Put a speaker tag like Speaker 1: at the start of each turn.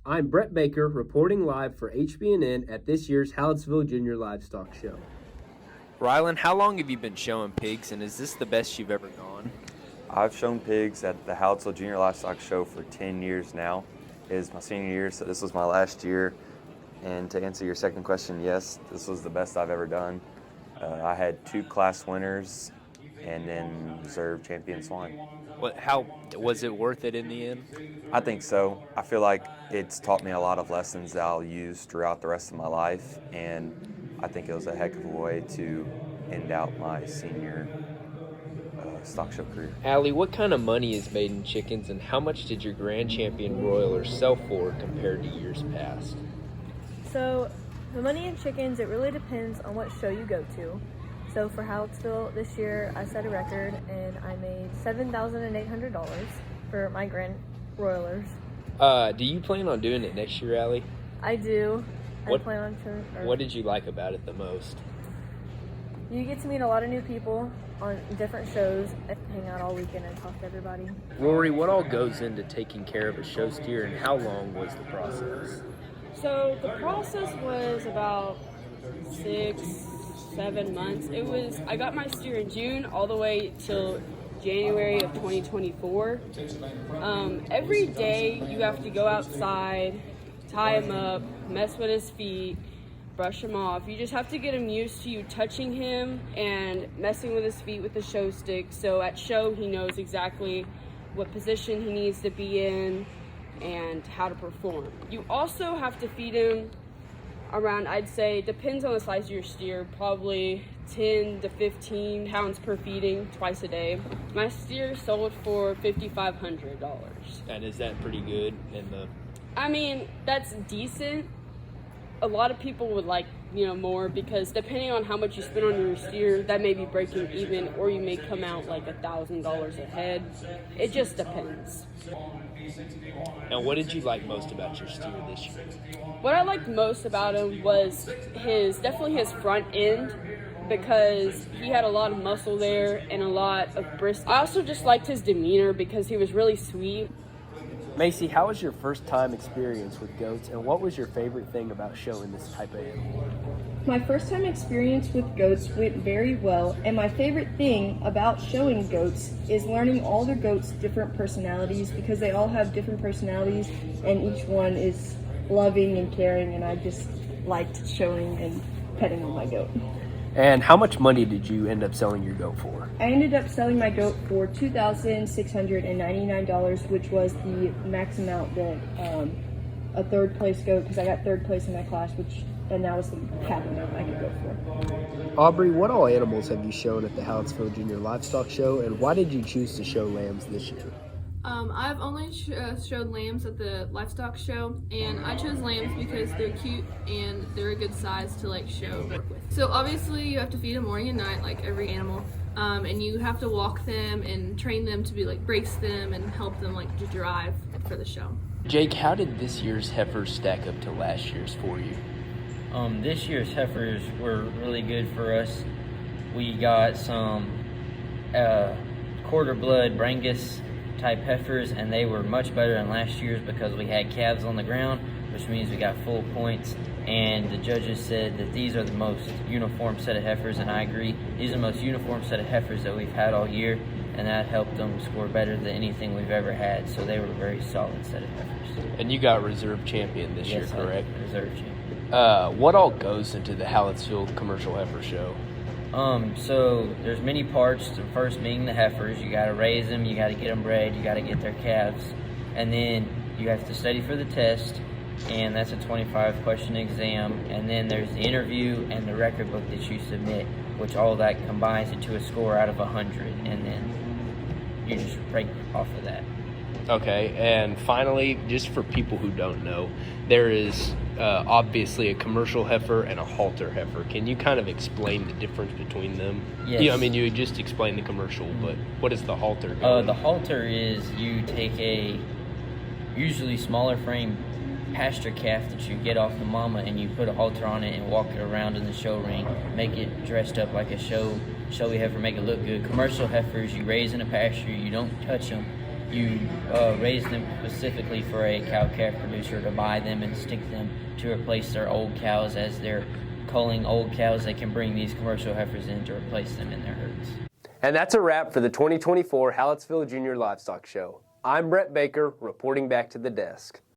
Speaker 1: I'm Brett Baker, reporting live for HBNN at this year's Hallettsville Junior Livestock Show.
Speaker 2: Rylan, how long have you been showing pigs, and is this the best you've ever gone?
Speaker 3: I've shown pigs at the Hallettsville Junior Livestock Show for 10 years now. It is my senior year, so this was my last year. And to answer your second question, yes, this was the best I've ever done. I had 2 class winners and then reserve champion swine.
Speaker 2: How was it worth it in the end?
Speaker 3: I think so. I feel like it's taught me a lot of lessons that I'll use throughout the rest of my life, and I think it was a heck of a way to end out my senior stock show career.
Speaker 2: Allie, what kind of money is made in chickens, and how much did your grand champion broilers sell for compared to years past?
Speaker 4: So, the money in chickens, it really depends on what show you go to. So for Hallettsville this year, I set a record and I made $7,800 for my grand broilers.
Speaker 2: Do you plan on doing it next year, Allie?
Speaker 4: I do. I plan on to.
Speaker 2: What did you like about it the most?
Speaker 4: You get to meet a lot of new people on different shows and hang out all weekend and talk to everybody.
Speaker 2: Rory, what all goes into taking care of a show steer, and how long was the process?
Speaker 5: So the process was about 6-7 months. I got my steer in June all the way till January of 2024. Every day you have to go outside, tie him up, mess with his feet, brush him off. You just have to get him used to you touching him and messing with his feet with the show stick. So at show he knows exactly what position he needs to be in and how to perform. You also have to feed him around, I'd say, depends on the size of your steer, probably 10 to 15 pounds per feeding twice a day. My steer sold for $5,500.
Speaker 2: And is that pretty good?
Speaker 5: I mean, that's decent. A lot of people would like, more, because depending on how much you spend on your steer, that may be breaking even, or you may come out like $1,000 a head. It just depends.
Speaker 2: Now, what did you like most about your steer this year?
Speaker 5: What I liked most about him was definitely his front end, because he had a lot of muscle there and a lot of brisk. I also just liked his demeanor because he was really sweet.
Speaker 1: Macy, how was your first time experience with goats, and what was your favorite thing about showing this type of animal?
Speaker 6: My first time experience with goats went very well, and my favorite thing about showing goats is learning all the goats' different personalities, because they all have different personalities and each one is loving and caring, and I just liked showing and petting on my goat.
Speaker 1: And how much money did you end up selling your goat for?
Speaker 6: I ended up selling my goat for $2,699, which was the max amount that a third place goat, because I got third place in my class, and that was the cap amount I could go for.
Speaker 1: Aubrey, what all animals have you shown at the Hallettsville Junior Livestock Show, and why did you choose to show lambs this year?
Speaker 7: I've only showed lambs at the livestock show, and I chose lambs because they're cute and they're a good size to show work with. So obviously you have to feed them morning and night like every animal, and you have to walk them and train them to be brace them and help them to drive for the show.
Speaker 2: Jake, how did this year's heifers stack up to last year's for you?
Speaker 8: This year's heifers were really good for us. We got some quarter blood Brangus type heifers, and they were much better than last year's because we had calves on the ground, which means we got full points, and the judges said that these are the most uniform set of heifers, and I agree. These are the most uniform set of heifers that we've had all year, and that helped them score better than anything we've ever had, so they were a very solid set of heifers.
Speaker 2: And you got reserve champion this year, correct?
Speaker 8: Reserve champion.
Speaker 2: What all goes into the Hallettsville Commercial Heifer Show?
Speaker 8: So there's many parts. The first being the heifers. You got to raise them, you got to get them bred, you got to get their calves, and then you have to study for the test, and that's a 25-question exam. And then there's the interview and the record book that you submit, which all that combines into a score out of 100, and then you just rank off of that.
Speaker 2: Okay, and finally, just for people who don't know, there is obviously a commercial heifer and a halter heifer. Can you kind of explain the difference between them?
Speaker 8: Yes.
Speaker 2: You just explained the commercial, but what is the halter?
Speaker 8: The halter is you take a usually smaller frame pasture calf that you get off the mama, and you put a halter on it and walk it around in the show ring, make it dressed up like a showy heifer, make it look good. Commercial heifers, you raise in a pasture, you don't touch them, you raise them specifically for a cow-calf producer to buy them and stick them to replace their old cows. As they're culling old cows, they can bring these commercial heifers in to replace them in their herds.
Speaker 2: And that's a wrap for the 2024 Hallettsville Junior Livestock Show. I'm Brett Baker, reporting back to the desk.